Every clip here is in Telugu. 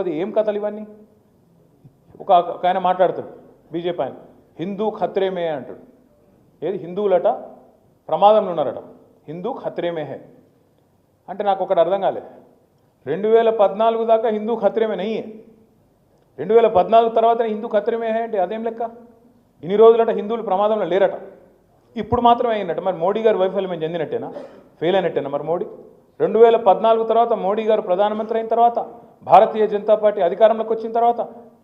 అది ఏం కథలు ఇవన్నీ? ఒక ఆయన మాట్లాడతాడు బీజేపీ ఆయన, హిందూ ఖత్రేమే అంటాడు. ఏది హిందువులట ప్రమాదంలో ఉన్నారట, హిందూ ఖత్రేమే హే అంటే నాకు ఒకటి అర్థం కాలేదు. 2014 దాకా హిందూ ఖత్రేమే నయ్యే, 2014 తర్వాత హిందూ ఖత్రేమే హే అంటే అదేం లెక్క? ఇన్ని రోజులట హిందువులు ప్రమాదంలో లేరట, ఇప్పుడు మాత్రమే అయినట్టు. మరి మోడీ గారు వైఫల్యం చెందినట్టేనా, ఫెయిల్ అయినట్టేనా? మరి మోడీ 2014 తర్వాత మోడీ గారు ప్రధానమంత్రి అయిన తర్వాత, భారతీయ జనతా పార్టీ అధికారంలోకి వచ్చిన తర్వాత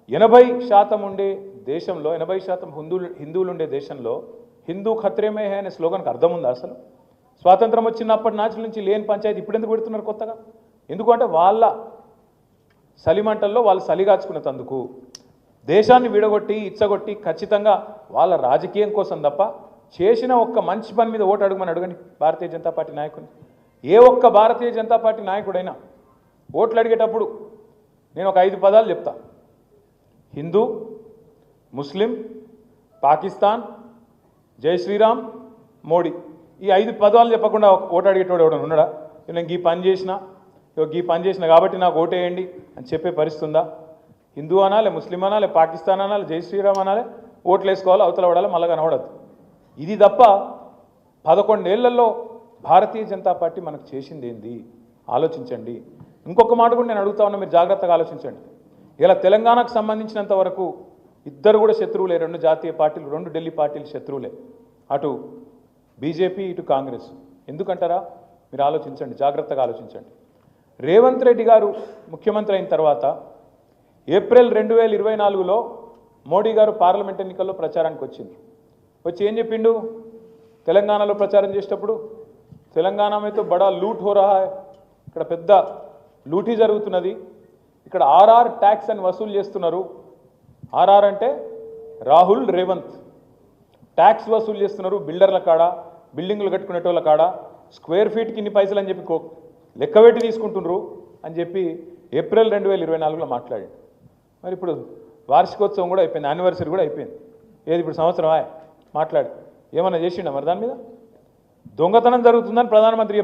80% ఉండే దేశంలో, 80% హిందువులు ఉండే దేశంలో హిందూ ఖత్రేమే హే అనే స్లోగన్కి అర్థం ఉందా అసలు? స్వాతంత్రం వచ్చినప్పటి నుంచి లేని పంచాయతీ ఇప్పుడు ఎందుకు పెడుతున్నారు కొత్తగా? ఎందుకంటే వాళ్ళ సలిమంటల్లో వాళ్ళు సలిగాచుకునేందుకు, దేశాన్ని విడగొట్టి ఇచ్చగొట్టి ఖచ్చితంగా వాళ్ళ రాజకీయం కోసం తప్ప చేసిన ఒక్క మంచి పని మీద ఓటు అడగండి భారతీయ జనతా పార్టీ నాయకుని. ఏ ఒక్క భారతీయ జనతా పార్టీ నాయకుడైనా ఓట్లు అడిగేటప్పుడు నేను ఒక 5 పదాలు చెప్తా: హిందూ, ముస్లిం, పాకిస్తాన్, జై శ్రీరామ్, మోడీ. ఈ 5 పదాలు చెప్పకుండా ఓటు అడిగేటోడు ఎవడన్నా ఉన్నాడా? నేను ఈ పని చేసిన కాబట్టి నాకు ఓటేయండి అని చెప్పే పరిస్థితి ఉందా? హిందూ అనాలి, ముస్లిం అనాలి, పాకిస్తాన్ అనాలి, జై శ్రీరామ్ అనాలి, ఓట్లు వేసుకోవాలి, అవతల పడాలి, మళ్ళా కనబడద్దు. ఇది తప్ప 11 ఏళ్లలో భారతీయ జనతా పార్టీ మనకు చేసింది ఏంది ఆలోచించండి. ఇంకొక మాట కూడా నేను అడుగుతా ఉన్నా, మీరు జాగ్రత్తగా ఆలోచించండి. ఇలా తెలంగాణకు సంబంధించినంత వరకు ఇద్దరు కూడా శత్రువులే, 2 జాతీయ పార్టీలు, 2 ఢిల్లీ పార్టీలు శత్రువులే, అటు బీజేపీ ఇటు కాంగ్రెస్. ఎందుకంటారా? మీరు ఆలోచించండి, జాగ్రత్తగా ఆలోచించండి. రేవంత్ రెడ్డి గారు ముఖ్యమంత్రి అయిన తర్వాత ఏప్రిల్ 2024లో మోడీ గారు పార్లమెంట్ ఎన్నికల్లో ప్రచారానికి వచ్చి ఏం చెప్పిండు? తెలంగాణలో ప్రచారం చేసేటప్పుడు తెలంగాణ మీద బడా లూట్ హో రహా హై, ఇక్కడ పెద్ద లూటీ జరుగుతున్నది, ఇక్కడ ఆర్ఆర్ ట్యాక్స్ అని వసూలు చేస్తున్నారు. ఆర్ఆర్ అంటే రాహుల్ రేవంత్, ట్యాక్స్ వసూలు చేస్తున్నారు బిల్డర్ల కాడ, బిల్డింగులు కట్టుకునేటోళ్ళ కాడ, స్క్వేర్ ఫీట్కి ఇన్ని పైసలు అని చెప్పి లెక్కబెట్టి తీసుకుంటున్నారు అని చెప్పి ఏప్రిల్ 2024లో మాట్లాడి. మరి ఇప్పుడు వార్షికోత్సవం కూడా అయిపోయింది, యానివర్సరీ కూడా అయిపోయింది. ఏది ఇప్పుడు సంవత్సరమా మాట్లాడి ఏమన్నా చేసిండా? మరి దాని మీద దొంగతనం జరుగుతుందని ప్రధానమంత్రి